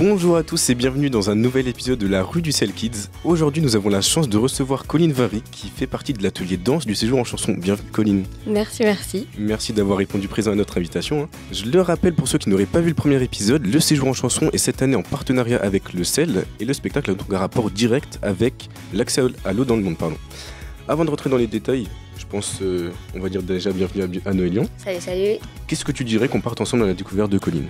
Bonjour à tous et bienvenue dans un nouvel épisode de la Rue du Sel Kids. Aujourd'hui nous avons la chance de recevoir Colline Vary qui fait partie de l'atelier danse du séjour en chanson. Bienvenue Colline. Merci. Merci d'avoir répondu présent à notre invitation. Je le rappelle pour ceux qui n'auraient pas vu le premier épisode, le séjour en chanson est cette année en partenariat avec le Sel et le spectacle a donc un rapport direct avec l'accès à l'eau dans le monde. Avant de rentrer dans les détails, je pense, on va dire déjà bienvenue à Noélian. Salut. Qu'est-ce que tu dirais qu'on parte ensemble à la découverte de Colline ?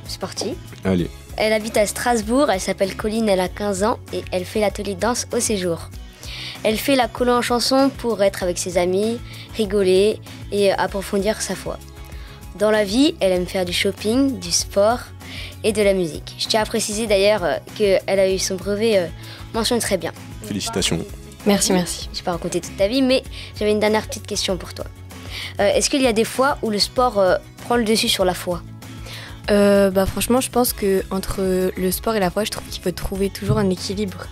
C'est parti. Allez. Elle habite à Strasbourg, elle s'appelle Colline, elle a 15 ans et elle fait l'atelier de danse au séjour. Elle fait la colo en chanson pour être avec ses amis, rigoler et approfondir sa foi. Dans la vie, elle aime faire du shopping, du sport et de la musique. Je tiens à préciser d'ailleurs qu'elle a eu son brevet mention très bien. Félicitations. Merci. Je ne vais pas raconter toute ta vie, mais j'avais une dernière petite question pour toi. Est-ce qu'il y a des fois où le sport prend le dessus sur la foi ? Franchement, je pense que entre le sport et la foi, je trouve qu'il faut trouver toujours un équilibre.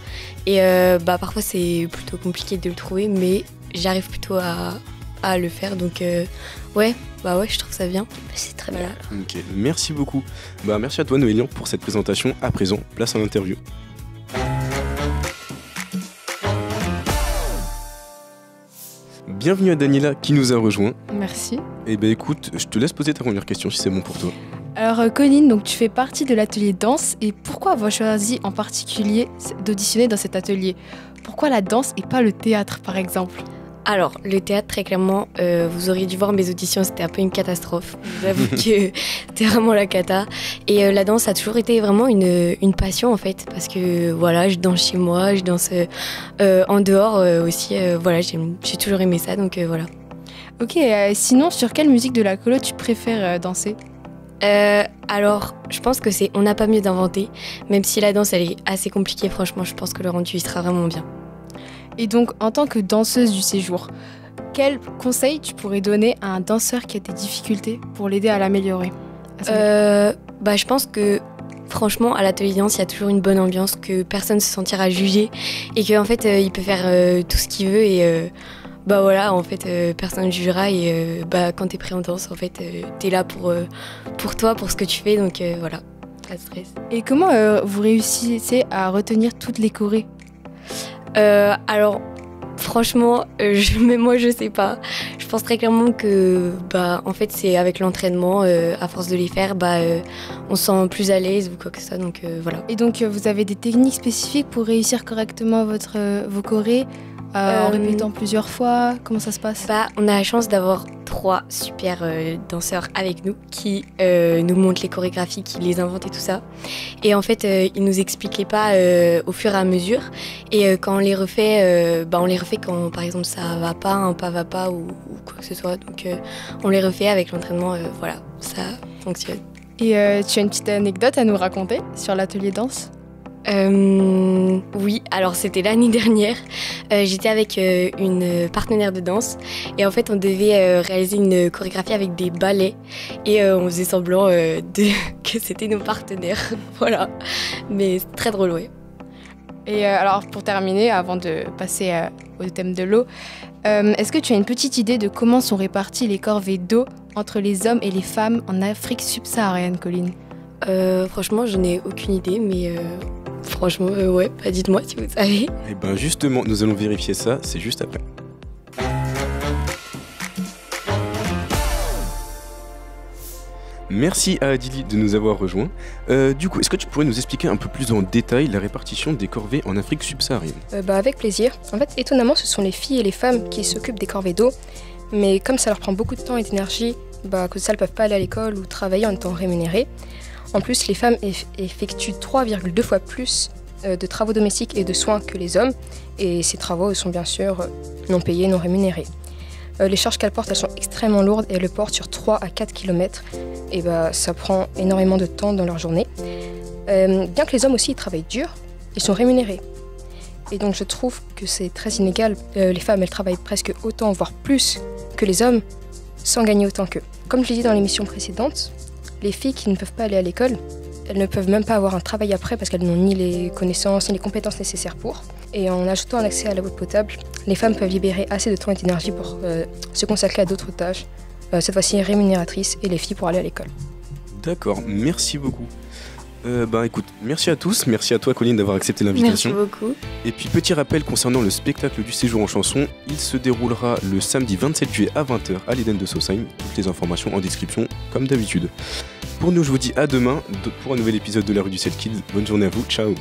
Et parfois, c'est plutôt compliqué de le trouver, mais j'arrive plutôt à le faire. Donc, je trouve ça bien. C'est très bien. Ok, merci beaucoup. Merci à toi, Noélian, pour cette présentation. À présent, place à l'interview. Bienvenue à Daniela qui nous a rejoint. Merci. Écoute, je te laisse poser ta première question si c'est bon pour toi. Alors Colline, donc tu fais partie de l'atelier danse et pourquoi avoir choisi en particulier d'auditionner dans cet atelier ? Pourquoi la danse et pas le théâtre par exemple ? Alors, le théâtre, très clairement, vous auriez dû voir mes auditions, c'était un peu une catastrophe. J'avoue que c'était vraiment la cata. Et la danse a toujours été vraiment une passion en fait, parce que voilà, je danse chez moi, je danse en dehors aussi. J'ai toujours aimé ça, donc voilà. Ok, sinon sur quelle musique de la colo tu préfères danser ? Alors, je pense que c'est On n'a pas mieux d'inventer. Même si la danse, elle est assez compliquée, franchement, je pense que le rendu, il sera vraiment bien. Et donc, en tant que danseuse du séjour, quel conseil tu pourrais donner à un danseur qui a des difficultés pour l'aider à l'améliorer ? Je pense que, franchement, à l'atelier danse, il y a toujours une bonne ambiance, que personne ne se sentira jugé et qu'en fait, il peut faire tout ce qu'il veut et... personne ne jugera et quand t'es prêt en danse, en fait, t'es là pour toi, pour ce que tu fais, donc voilà, pas de stress. Et comment vous réussissez à retenir toutes les chorés ? Alors, franchement, moi je sais pas. Je pense très clairement que, en fait, c'est avec l'entraînement, à force de les faire, on se sent plus à l'aise ou quoi que ce soit, donc voilà. Et donc, vous avez des techniques spécifiques pour réussir correctement vos chorés ? En répétant plusieurs fois, comment ça se passe ? On a la chance d'avoir 3 super danseurs avec nous qui nous montrent les chorégraphies, qui les inventent et tout ça. Et en fait, ils nous expliquent les pas au fur et à mesure. Et quand on les refait, on les refait quand, par exemple, ça va pas, un pas va pas ou quoi que ce soit. Donc, on les refait avec l'entraînement. Ça fonctionne. Et tu as une petite anecdote à nous raconter sur l'atelier danse ? Oui, alors c'était l'année dernière, j'étais avec une partenaire de danse et en fait on devait réaliser une chorégraphie avec des ballets et on faisait semblant que c'était nos partenaires, voilà, mais c'est très drôle, ouais. Et alors pour terminer, avant de passer au thème de l'eau, est-ce que tu as une petite idée de comment sont réparties les corvées d'eau entre les hommes et les femmes en Afrique subsaharienne, Colline ? Franchement, je n'ai aucune idée, mais... Franchement, dites-moi si vous savez. Justement, nous allons vérifier ça, c'est juste après. Merci à Adili de nous avoir rejoints. Du coup, est-ce que tu pourrais nous expliquer un peu plus en détail la répartition des corvées en Afrique subsaharienne ? Avec plaisir. En fait, étonnamment, ce sont les filles et les femmes qui s'occupent des corvées d'eau. Mais comme ça leur prend beaucoup de temps et d'énergie, à cause de ça, elles ne peuvent pas aller à l'école ou travailler en étant rémunérées. En plus, les femmes effectuent 3,2 fois plus de travaux domestiques et de soins que les hommes. Et ces travaux sont bien sûr non payés, non rémunérés. Les charges qu'elles portent, elles sont extrêmement lourdes et elles le portent sur 3 à 4 km. Et ça prend énormément de temps dans leur journée. Bien que les hommes aussi ils travaillent dur, ils sont rémunérés. Et donc je trouve que c'est très inégal. Les femmes, elles travaillent presque autant, voire plus que les hommes, sans gagner autant qu'eux. Comme je l'ai dit dans l'émission précédente, les filles qui ne peuvent pas aller à l'école, elles ne peuvent même pas avoir un travail après parce qu'elles n'ont ni les connaissances ni les compétences nécessaires pour. Et en ajoutant un accès à l'eau potable, les femmes peuvent libérer assez de temps et d'énergie pour se consacrer à d'autres tâches, cette fois-ci rémunératrices, et les filles pour aller à l'école. D'accord, merci beaucoup. Écoute, merci à tous, merci à toi Colline d'avoir accepté l'invitation. Merci beaucoup. Et puis petit rappel concernant le spectacle du séjour en chanson, il se déroulera le samedi 27 juillet à 20h à l'Eden de Sausheim. Toutes les informations en description comme d'habitude. Pour nous, je vous dis à demain pour un nouvel épisode de La Rue du Selkid. Bonne journée à vous, ciao.